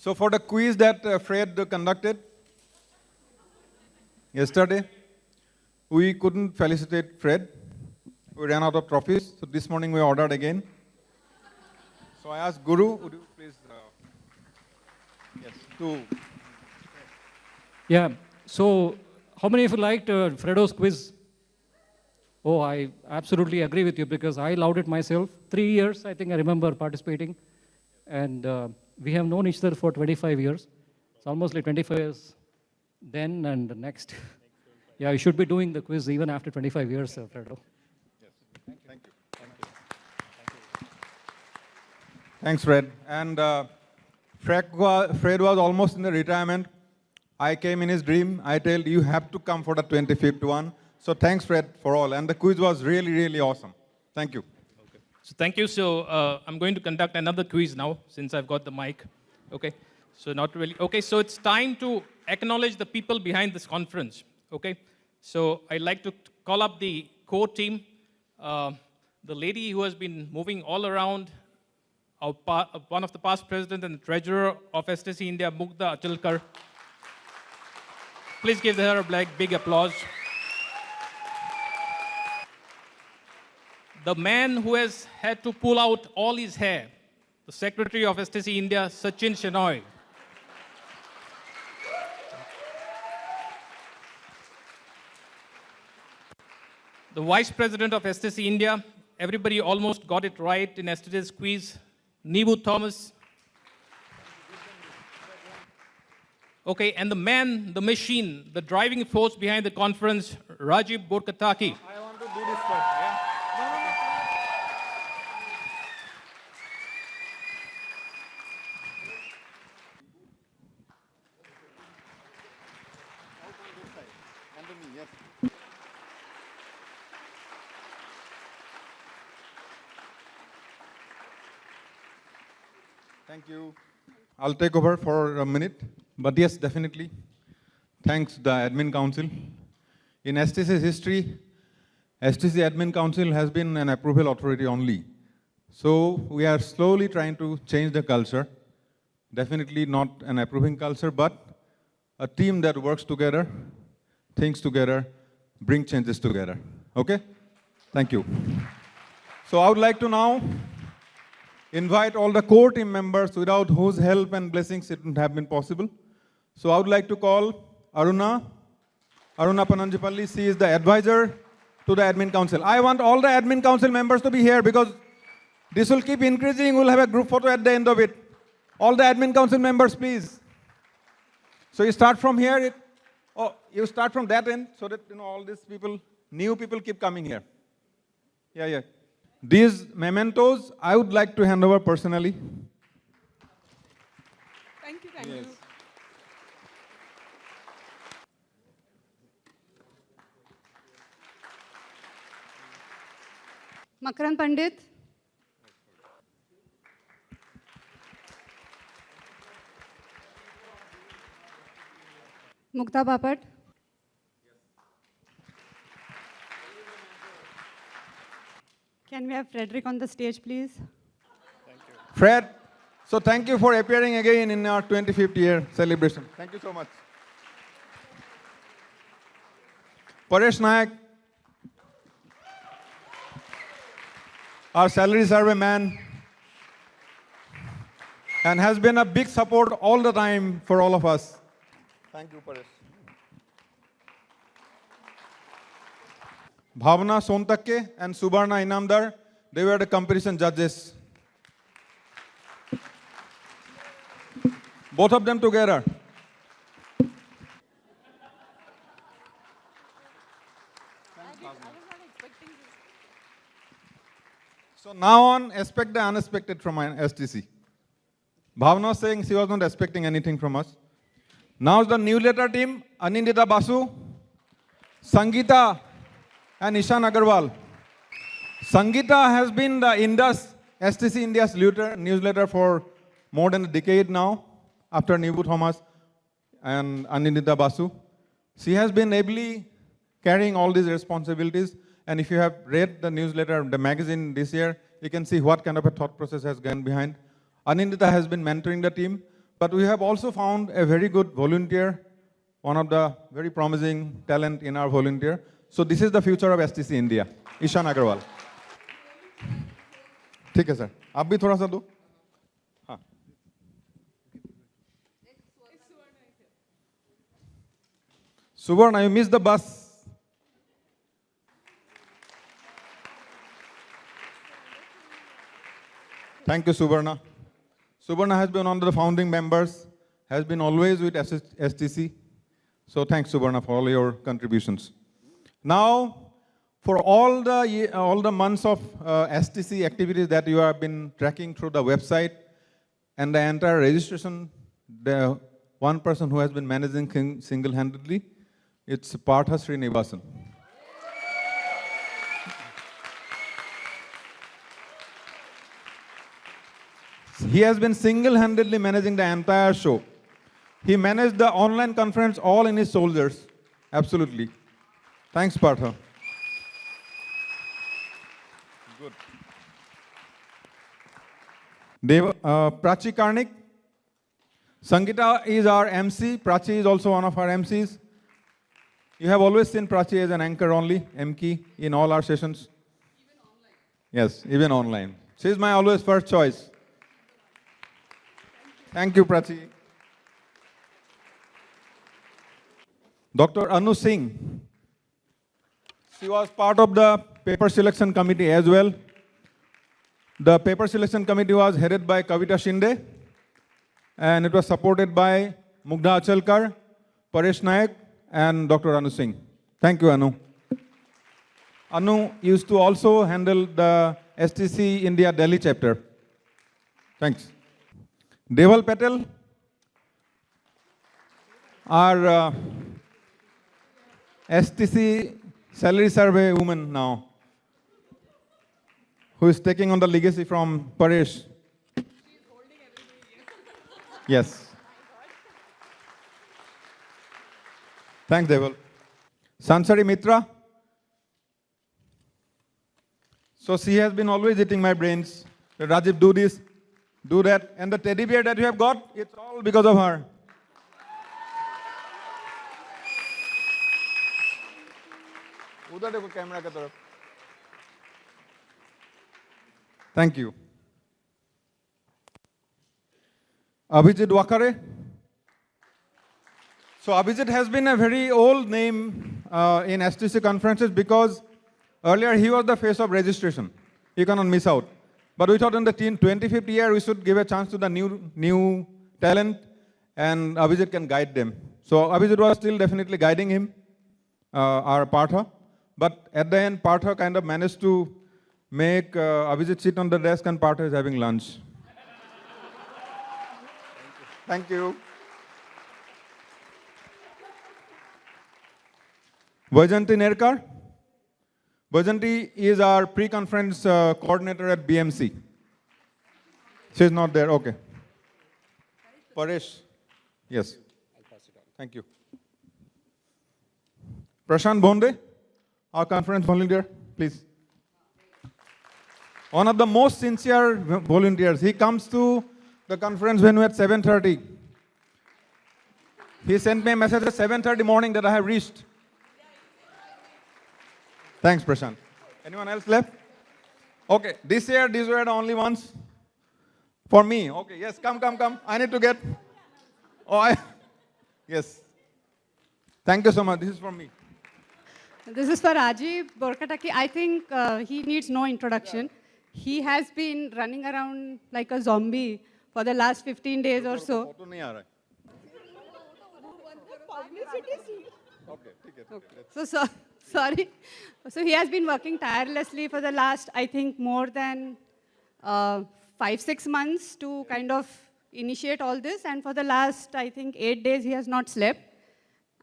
So for the quiz that Fred conducted yesterday, we couldn't felicitate Fred. We ran out of trophies, so this morning we ordered again. So I asked Guru, would you please, Yeah, so how many of you liked Fredo's quiz? Oh, I absolutely agree with you because I loved it myself. 3 years, I think I remember participating. And we have known each other for 25 years. It's almost like 25 years then and the next. Yeah, you should be doing the quiz even after 25 years, Fredo. Yes, thank you. Thanks, Fred. And Fred was almost in the retirement. I came in his dream. I told you have to come for the 25th one. So thanks, Fred, for all. And the quiz was really, really awesome. Thank you. Okay. So thank you. So I'm going to conduct another quiz now, since I've got the mic. Okay. So not really. Okay. So it's time to acknowledge the people behind this conference. Okay. So I'd like to call up the core team. The lady who has been moving all around, one of the past president and treasurer of STC India, Mugdha Achalkar. Please give her a big applause. The man who has had to pull out all his hair, the Secretary of STC India, Sachin Shenoy. The Vice President of STC India, everybody almost got it right in yesterday's quiz, Neebu Thomas. Okay, and the man, the machine, the driving force behind the conference, Rajiv Borkataki. I want to do this first, yeah? Thank you. I'll take over for a minute. But yes, definitely. Thanks the Admin Council. In STC's history, STC Admin Council has been an approval authority only. So we are slowly trying to change the culture. Definitely not an approving culture, but a team that works together, thinks together, bring changes together. Okay? Thank you. So I would like to now invite all the core team members without whose help and blessings it wouldn't have been possible. So I would like to call Aruna Pananjapalli. She is the advisor to the Admin Council. I want all the Admin Council members to be here because this will keep increasing. We'll have a group photo at the end of it. All the Admin Council members, please. So you start from here. You start from that end so that all these people, new people keep coming here. Yeah. These mementos, I would like to hand over personally. Thank you. Makaran Pandit. Mugdha Bapat. Can we have Frederick on the stage, please? Thank you. Fred, so thank you for appearing again in our 25th year celebration. Thank you so much. Paresh Nayak, our salary survey man, and has been a big support all the time for all of us. Thank you, Paresh. Bhavna Sontakke and Subarna Inamdar, they were the competition judges. Both of them together. So now on, expect the unexpected from STC. Bhavna was saying she was not expecting anything from us. Now the newsletter team, Anindita Basu, Sangeeta, and Ishan Agarwal. Sangeeta has been the STC India's newsletter for more than a decade now, after Neebu Thomas and Anindita Basu. She has been ably carrying all these responsibilities. And if you have read the newsletter, the magazine this year, you can see what kind of a thought process has gone behind. Anindita has been mentoring the team. But we have also found a very good volunteer, one of the very promising talent in our volunteer. So this is the future of STC India, Ishan Agarwal. ठीक है sir, आप भी थोड़ा सा दो. हाँ. Suvarna, you missed the bus. Thank you, Suvarna. Suvarna has been one of the founding members, has been always with STC. So thanks, Suvarna, for all your contributions. Now, for all the months of STC activities that you have been tracking through the website and the entire registration, the one person who has been managing single-handedly, it's Partha Srinivasan. He has been single-handedly managing the entire show. He managed the online conference all in his shoulders. Absolutely. Thanks, Partha. Good. Prachi Karnik. Sangeeta is our MC. Prachi is also one of our MCs. You have always seen Prachi as an anchor only, MK, in all our sessions. Even online. Yes, even online. She is my always first choice. Thank you, Prachi. Dr. Anu Singh. She was part of the paper selection committee as well. The paper selection committee was headed by Kavita Shinde, and it was supported by Mugdha Achalkar, Paresh Nayak, and Dr. Anu Singh. Thank you, Anu. Anu used to also handle the STC India Delhi chapter. Thanks. Deval Patel, our STC salary survey woman now, who is taking on the legacy from Paresh. Yes. Thanks, Deval. Sansari Mitra. So she has been always eating my brains. Rajiv, do this, do that. And the teddy bear that you have got, it's all because of her. उधर देखो camera की तरफ. Thank you. Abhijit Wakare. So Abhijit has been a very old name in STC conferences because earlier he was the face of registration. You cannot miss out. But we thought in the 25th year we should give a chance to the new talent, and Abhijit can guide them. So Abhijit was still definitely guiding him, our Partha. But at the end, Partha kind of managed to make Abhijit sit on the desk and Partha is having lunch. Thank you. Vajanti Nerkar. Vajanti is our pre-conference coordinator at BMC. She's not there, okay. Paresh. Yes. I'll pass it on. Thank you. Prashant Bonde, our conference volunteer, please. One of the most sincere volunteers. He comes to the conference when we're at 7:30. He sent me a message at 7:30 morning that I have reached. Thanks, Prashant. Anyone else left? Okay, this year, these were the only ones. For me, okay, yes, come. I need to get, yes. Thank you so much, this is from me. This is for Rajiv Borkataki. I think he needs no introduction. He has been running around like a zombie for the last 15 days or so. So sorry. So he has been working tirelessly for the last, I think, more than 5-6 months to kind of initiate all this. And for the last, I think, 8 days, he has not slept.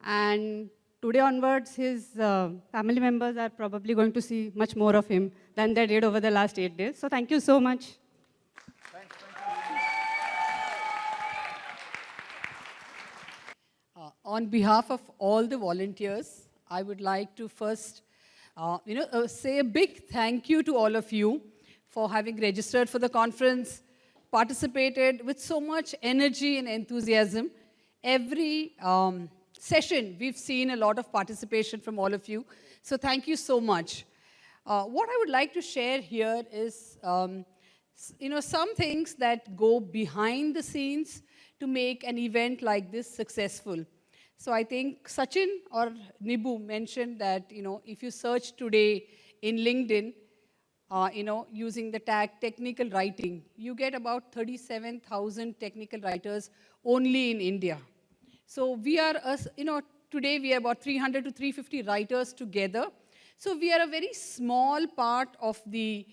And today onwards, his family members are probably going to see much more of him than they did over the last 8 days. So thank you so much. Thanks. On behalf of all the volunteers, I would like to first say a big thank you to all of you for having registered for the conference, participated with so much energy and enthusiasm. Every session, we've seen a lot of participation from all of you. So thank you so much. What I would like to share here is, some things that go behind the scenes to make an event like this successful. So I think Sachin or Nibu mentioned that, if you search today in LinkedIn, using the tag technical writing, you get about 37,000 technical writers only in India. So we are, today we are about 300 to 350 writers together. So we are a very small part of the,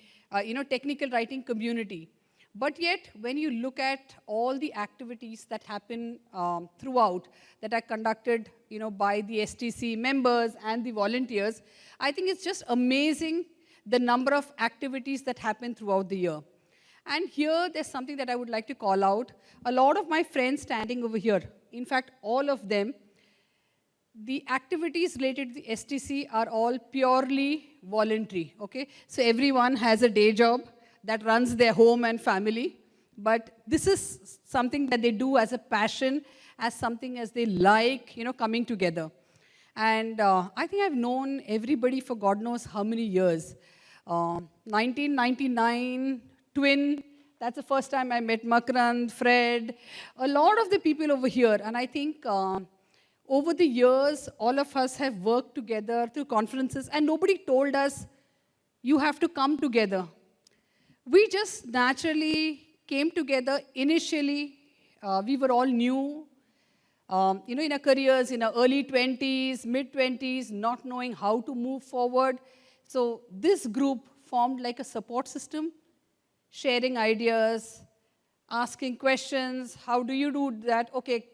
technical writing community. But yet, when you look at all the activities that happen throughout, that are conducted, by the STC members and the volunteers, I think it's just amazing the number of activities that happen throughout the year. And here, there's something that I would like to call out. A lot of my friends standing over here, in fact, all of them, the activities related to the STC are all purely voluntary, okay? So everyone has a day job that runs their home and family, but this is something that they do as a passion, as something as they like, coming together. And I think I've known everybody for God knows how many years. 1999, Twin, that's the first time I met Makrand, Fred, a lot of the people over here. And I think over the years, all of us have worked together through conferences, and nobody told us, you have to come together. We just naturally came together initially. We were all new, in our careers, in our early 20s, mid-20s, not knowing how to move forward. So this group formed like a support system, sharing ideas, asking questions. How do you do that? Okay,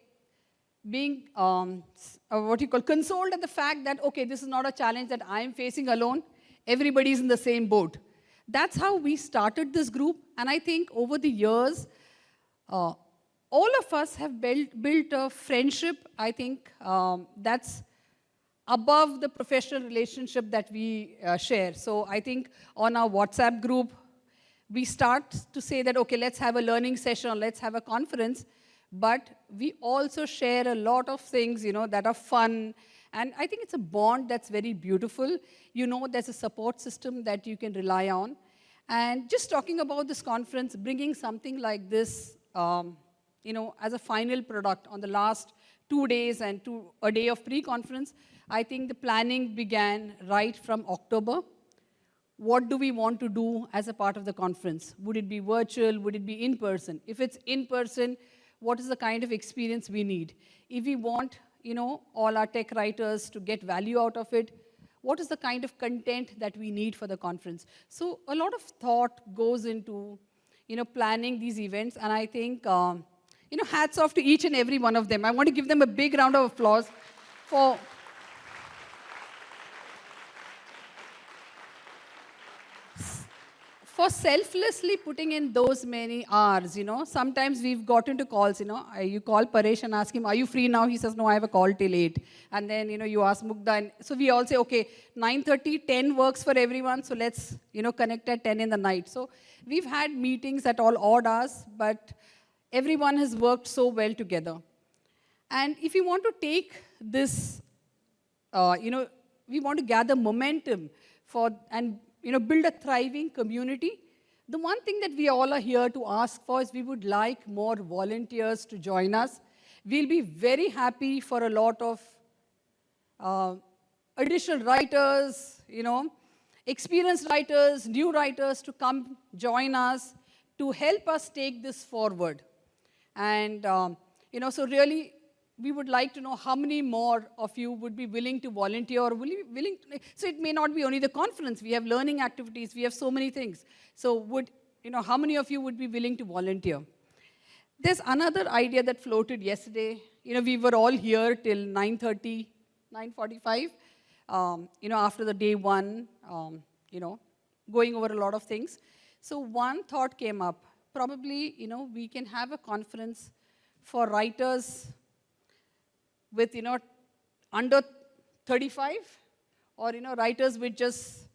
being, consoled at the fact that, okay, this is not a challenge that I'm facing alone. Everybody's in the same boat. That's how we started this group. And I think over the years, all of us have built a friendship, I think, that's above the professional relationship that we share. So I think on our WhatsApp group, we start to say that, okay, let's have a learning session, or let's have a conference. But we also share a lot of things, that are fun. And I think it's a bond that's very beautiful. There's a support system that you can rely on. And just talking about this conference, bringing something like this, as a final product on the last 2 days and a day of pre-conference, I think the planning began right from October. What do we want to do as a part of the conference? Would it be virtual? Would it be in person? If it's in person, what is the kind of experience we need? If we want, all our tech writers to get value out of it, what is the kind of content that we need for the conference? So a lot of thought goes into, planning these events, and I think, hats off to each and every one of them. I want to give them a big round of applause for selflessly putting in those many hours, Sometimes we've got into calls, you call Paresh and ask him, are you free now? He says, no, I have a call till 8. And then, you ask Mugdha. And so we all say, okay, 9:30, 10 works for everyone, so let's, connect at 10 in the night. So we've had meetings at all odd hours, but everyone has worked so well together. And if you want to take this, we want to gather momentum and build a thriving community. The one thing that we all are here to ask for is we would like more volunteers to join us. We'll be very happy for a lot of additional writers, experienced writers, new writers to come join us to help us take this forward. And, so really, we would like to know how many more of you would be willing to volunteer or willing to, so it may not be only the conference. We have learning activities. We have so many things. So how many of you would be willing to volunteer? There's another idea that floated yesterday. We were all here till 9:30, 9:45, after the day one, going over a lot of things. So one thought came up. Probably, we can have a conference for writers with, under 35, or, writers with just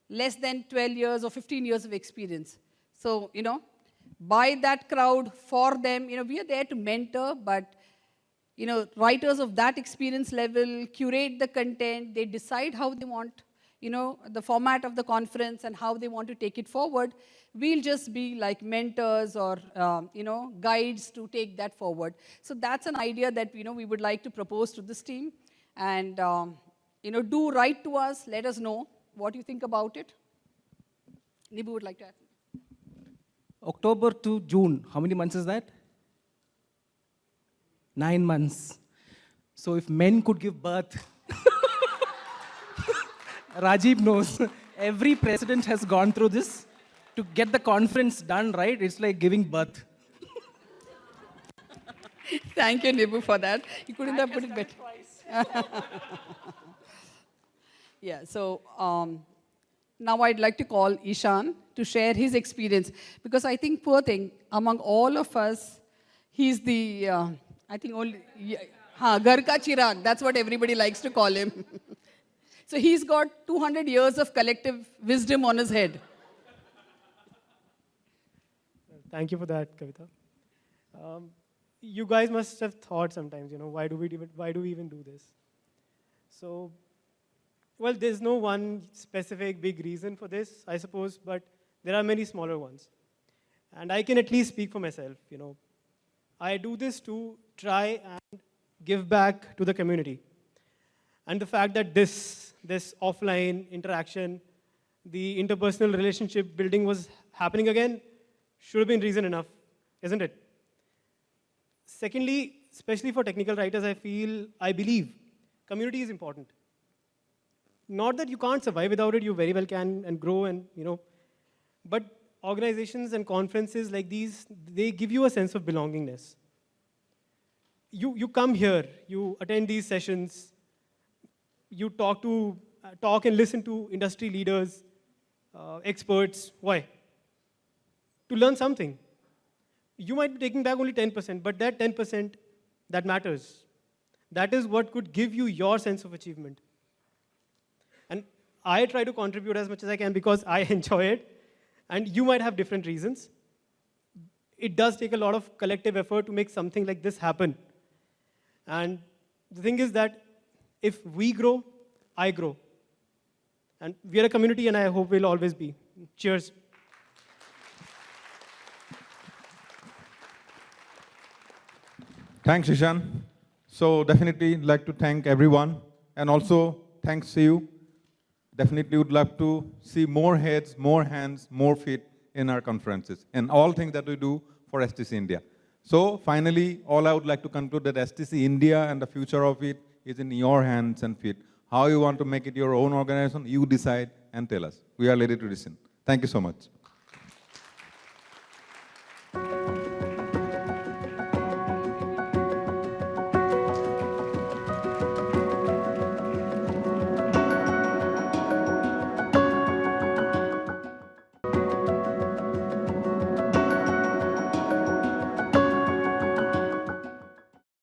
less than 12 years or 15 years of experience. So, by that crowd, for them. We are there to mentor, but writers of that experience level curate the content. They decide how they want, the format of the conference and how they want to take it forward. We'll just be like mentors or, guides to take that forward. So that's an idea that, we would like to propose to this team. And, do write to us. Let us know what you think about it. Nibu would like to add. October to June, how many months is that? 9 months. So if men could give birth, Rajiv knows, every president has gone through this. To get the conference done right, it's like giving birth. Thank you, Nibu, for that. You couldn't have put it better. Yeah, so now I'd like to call Ishan to share his experience, because I think, poor thing, among all of us, he's the, I think only, Ghar ka Chirag, that's what everybody likes to call him. So he's got 200 years of collective wisdom on his head. Thank you for that, Kavita. You guys must have thought sometimes, why do we even do this? So, well, there's no one specific big reason for this, I suppose, but there are many smaller ones. And I can at least speak for myself, I do this to try and give back to the community. And the fact that this offline interaction, the interpersonal relationship building was happening again, should have been reason enough, isn't it? Secondly, especially for technical writers, I believe community is important. Not that you can't survive without it, you very well can and grow and, but organizations and conferences like these, they give you a sense of belongingness. You come here, you attend these sessions, you talk and listen to industry leaders, experts. Why? To learn something. You might be taking back only 10%, but that 10%, that matters. That is what could give you your sense of achievement. And I try to contribute as much as I can because I enjoy it, and you might have different reasons. It does take a lot of collective effort to make something like this happen. And the thing is that if we grow, I grow. And we are a community, and I hope we'll always be. Cheers. Thanks, Ishan. So definitely like to thank everyone, and also thanks to you. Definitely would love to see more heads, more hands, more feet in our conferences and all things that we do for STC India. So finally, all I would like to conclude that STC India and the future of it is in your hands and feet. How you want to make it your own organization, you decide and tell us. We are ready to listen. Thank you so much.